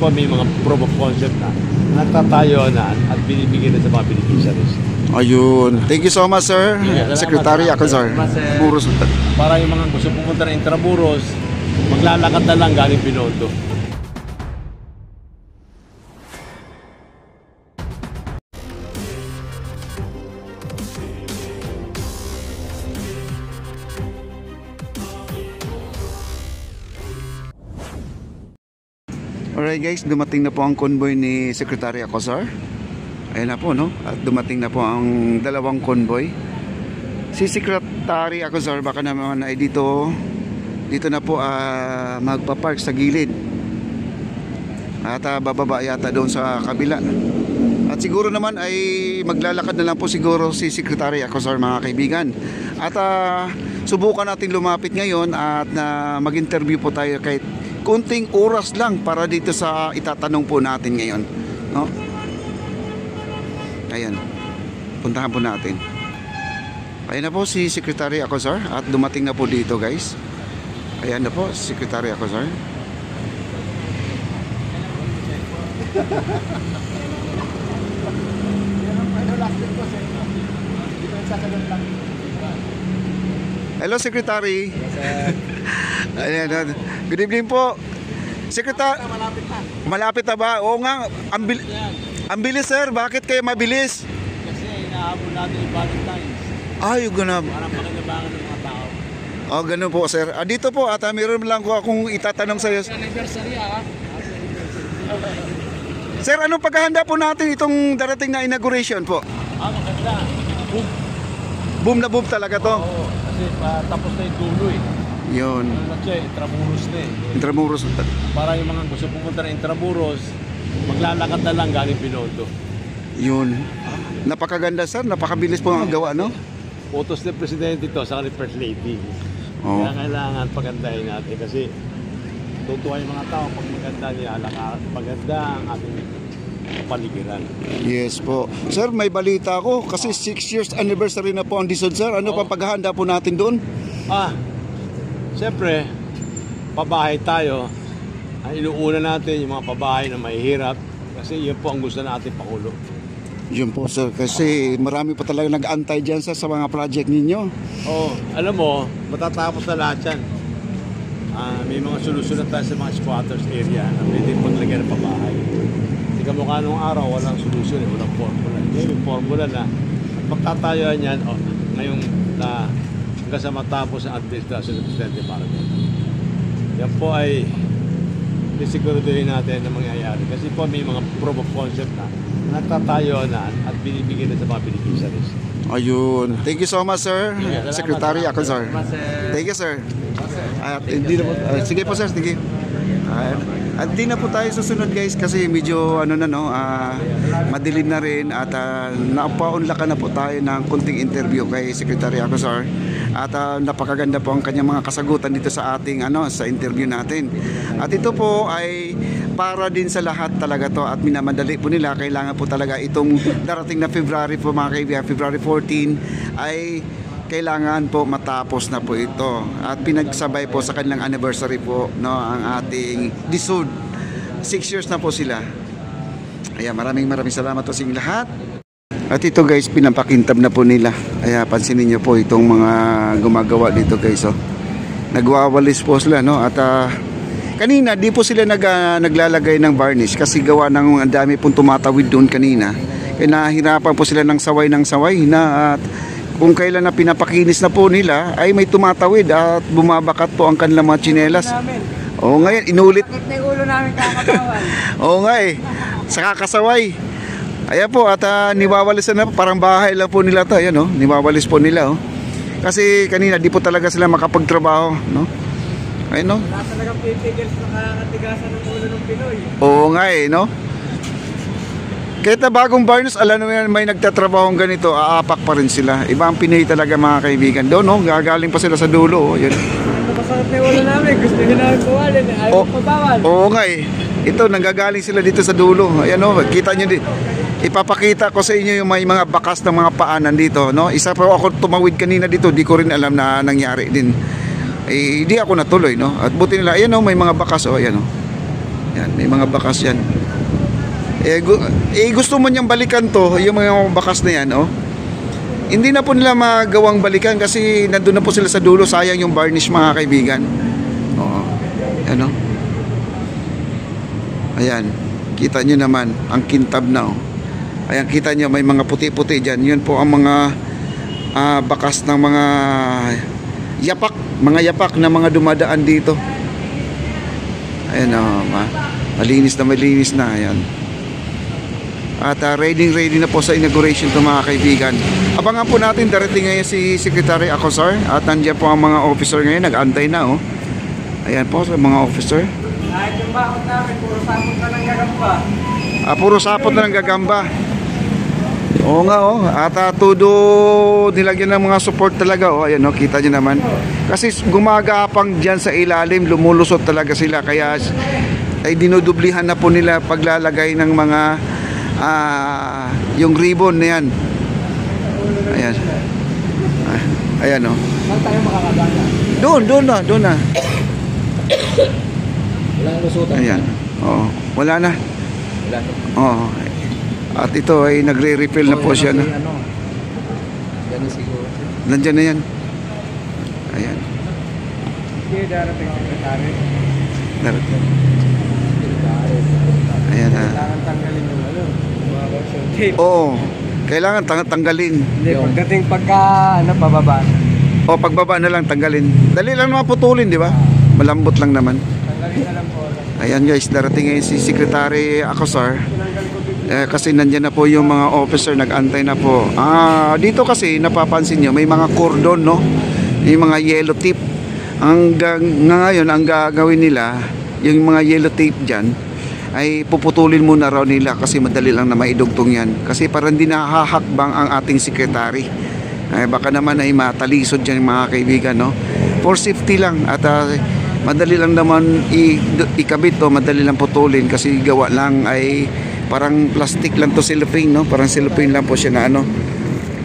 po may mga proof of concept na nagtatayo na at binibigyan na sa mga beneficiaries. Ayun. Thank you so much, sir. Secretary ako, sir. Buros. Para yung mga gusto pumunta ng Intramuros, maglalakad na lang galing Binondo. Alright guys, dumating na po ang convoy ni Secretary Acosar. Ayan na po, no? At dumating na po ang dalawang convoy. Si Secretary Acosar baka naman ay dito na po magpa-park sa gilid. At bababa yata doon sa kabila. At siguro naman ay maglalakad na lang po siguro si Secretary Acosar, mga kaibigan. At subukan natin lumapit ngayon at mag-interview po tayo kahit kunting oras lang para dito sa itatanong po natin ngayon, no? Ayan, puntahan po natin. Ayan na po si Secretary Acosar at dumating na po dito, guys. Ayan na po Secretary Acosar. Hello, Secretary. Ayan, good evening po. Secretary, malapit na ba? Oo nga, ang bilis sir. Bakit kayo mabilis? Kasi inahabol natin yung Valentine's. Ay, ganun. Para pakinabangan ng mga tao. Oh, ganun po sir. Dito po at mayroon lang ko akong itatanong sa iyo. Anniversary Sir, anong paghahanda po natin itong darating na inauguration po? Maganda. Boom. Boom na boom talaga to. Oo, kasi tapos na yung dulo eh. Yun. Ano na siya, Intramuros na eh. Intramuros. Para yung mga gusto pumunta ng Intramuros, maglalakad na lang galing Binondo. Yun. Napakaganda sir, napakabilis po ang gawa, no? Photos ng Presidente ito sa First Lady. Oh. Kaya kailangan pagandahin natin kasi tutuwa yung mga tao pag maganda niya, maganda ang ating kapaligiran. Yes po. Sir, may balita ako kasi 6 years anniversary na po ang DSUD sir. Ano pa paghahanda po natin doon? Siyempre, pabahay tayo. Ang inuuna natin yung mga pabahay na mahihirap kasi yun po ang gusto ng ating Pangulo. Yun po sir, kasi marami pa talaga nag-antay dyan sa mga project ninyo. Oo, alam mo, matatapos na lahat yan. May mga solusyon na tayo sa mga squatters area na pwede paglagyan ng pabahay. Hindi ka mukha nung araw, walang solusyon, walang formula. Yung formula na pagtatayuan yan, ngayong na hanggang sa matapos ang administrasyon ng Presidente Marcos. Yan po ay sisiguraduhin natin na mangyayari. Kasi po may mga proof of concept na nagtatayo na at binibigyan na sa mga beneficiaries. Ayun. Thank you so much, sir. Secretary Acosar. Thank you, sir. At hindi na po, sige po, sir. Sige. At hindi na po tayo susunod, guys, kasi medyo madilim na rin at napaunlakan na po tayo ng kunting interview kay Secretary Acosar. At napakaganda po ang kanyang mga kasagutan dito sa ating sa interview natin. At ito po ay para din sa lahat talaga to at minamadali po nila. Kailangan po talaga itong darating na February po, mga kaibigan, February 14 ay kailangan po matapos na po ito. At pinagsabay po sa kanilang anniversary po, no, ang ating DSUD. 6 years na po sila. Ayan, maraming salamat po sa inyong lahat. At ito guys, pinapakintab na po nila. Kaya pansinin nyo po itong mga gumagawa dito guys. Nagwawalis po sila, no? At kanina di po sila naglalagay ng varnish kasi gawa ng dami pong tumatawid doon kanina. Kaya nahirapan po sila ng saway na at kung kailan na pinapakinis na po nila ay may tumatawid at bumabakat po ang kanilang mga tsinelas. Oo nga yan, inulit. Bakit na yung ulo namin kakatawan? Oo nga sa kakasaway. Ayan po at niwawalisan na, parang bahay lang po nila to. Ayan niwawalis po nila kasi kanina di po talaga sila makapagtrabaho, no? Ayun, no? Wala talagang pipigil sa nakakatigasan ng ulo ng Pinoy. Oo nga no? Kahit na bagong varnish, alam naman may nagtatrabahong ganito, aapak pa rin sila. Iba ang Pinoy talaga, mga kaibigan. Doon, gagaling pa sila sa dulo. Yan. Napasakit na yung ulo namin, gusto nyo namin bawalin, ayaw pa bawal. Oo nga ito, nanggagaling sila dito sa dulo. Ayan kita nyo din. Ipapakita ko sa inyo yung may mga bakas ng mga paanan dito, no? Isa pa ako tumawid kanina dito, di ko rin alam na nangyari din. Hindi ako natuloy, no? At buti nila, ayan may mga bakas, ayan Yan, may mga bakas yan. Gusto mo niyang balikan to, yung mga bakas na yan, oh. Hindi na po nila magawang balikan kasi nandun na po sila sa dulo. Sayang yung varnish, mga kaibigan. Oo. Ano? Ayan. Kita nyo naman, ang kintab na, oh. Ayan, kita nyo, may mga puti-puti dyan. Yun po ang mga bakas ng mga yapak. Mga yapak na mga dumadaan dito. Ayan, oh. Malinis na. Ayan. At ready na po sa inauguration to, mga kaibigan. Abangan po natin, darating ngayon si Secretary Acosar. At nandiyan po ang mga officer ngayon, nag-antay na, oh. Ayan po sa mga officer. Kahit yung bakot namin, puro sapot na ng gagamba. Puro sapot na ng gagamba. Oo nga, oh. At todo nilagyan ng mga support talaga, oh. Ayan, oh, kita nyo naman. Kasi gumagapang dyan sa ilalim, lumulusot talaga sila. Kaya ay dinudublihan na po nila paglalagay ng mga yung ribbon na yan. Ayan. Ayan, oh. Saan tayo makakagana? Doon na. Walang lusutan. Ayan. Oo. Wala na. Wala na. Oo. At ito ay nagre-refill na po siya, no? Ganun siguro. Nandiyan na yan. Ayan. Hindi, darating ang sekretary. Darating. Ayan, Kailangan tanggalin yung mga version tape. Oo. Kailangan tanggalin. Hindi, pagdating pababa. O, pagbaba na lang tanggalin. Dali lang naman putulin, di ba? Malambot lang naman. Tanggalin na lang po. Ayan guys, darating ngayon si Secretary Acosar. Kasi nandyan na po yung mga officer, nag-antay na po. Dito kasi napapansin nyo, may mga cordon, no? May mga yellow tape. Ngayon, ang gagawin nila, yung mga yellow tape dyan, ay puputulin muna raw nila kasi madali lang na maidugtong yan. Kasi parang di nahahakbang ang ating secretary. Baka naman ay matalisod dyan, mga kaibigan, no? For safety lang. At madali lang naman ikabit to, madali lang putulin kasi gawa lang ay parang plastic lang to, cellophane, no? Parang cellophane lang po siya na ano.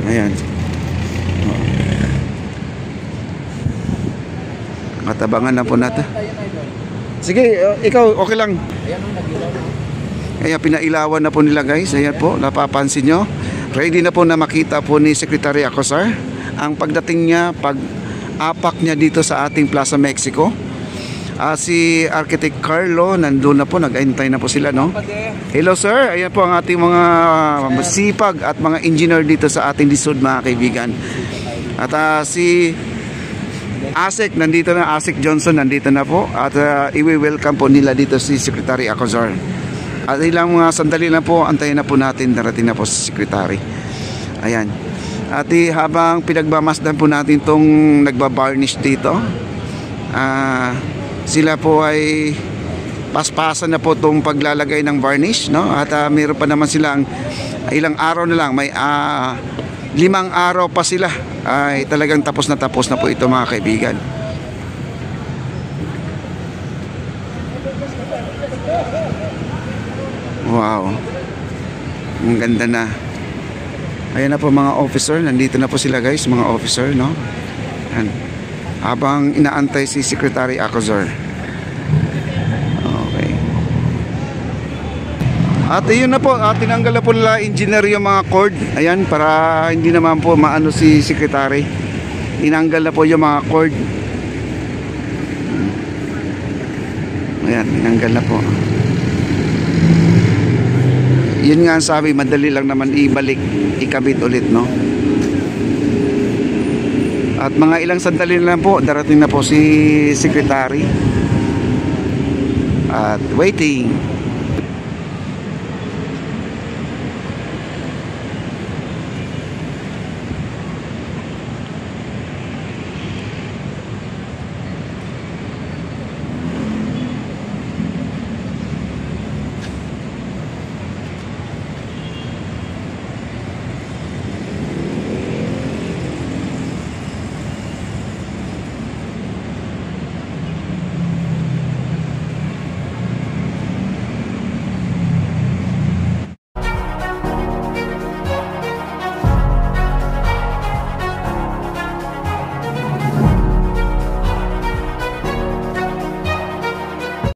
Ayan. Matabangan na po natin. Sige, ikaw okay lang. Kaya pinailawan na po nila guys. Ayan po, napapansin nyo. Ready na po na makita po ni Secretary Acosar ang pagdating niya, pag-apak niya dito sa ating Plaza Mexico. Si Architect Carlo nandun na po, nag-aintay na po sila, no? Hello sir, ayan po ang ating mga masipag at mga engineer dito sa ating lisod, mga kaibigan. At si Asik, nandito na, Asik Johnson nandito na po. At i-welcome po nila dito si Secretary Acosar. At ilang mga sandali lang po, antayin na po natin, darating na po si Secretary. Ayan. At habang pinagmamasdan po natin tong nagbabarnish dito, sila po ay paspasan na po itong paglalagay ng varnish, no? At mayroon pa naman silang ilang araw na lang, may 5 araw pa sila, ay talagang tapos na po ito, mga kaibigan. Wow, ang ganda na. Ayan na po mga officer, nandito na po sila guys, mga officer, no? Ayan. Habang inaantay si Secretary Acosar. Okay. At yun na po, tinanggal na po nila engineer yung mga cord. Ayan, para hindi naman po maano si Secretary. Tinanggal na po yung mga cord. Ayan, tinanggal na po. Yun nga ang sabi, madali lang naman ibalik, ikabit ulit, no? At mga ilang sandali na lang po, darating na po si Secretary. At waiting.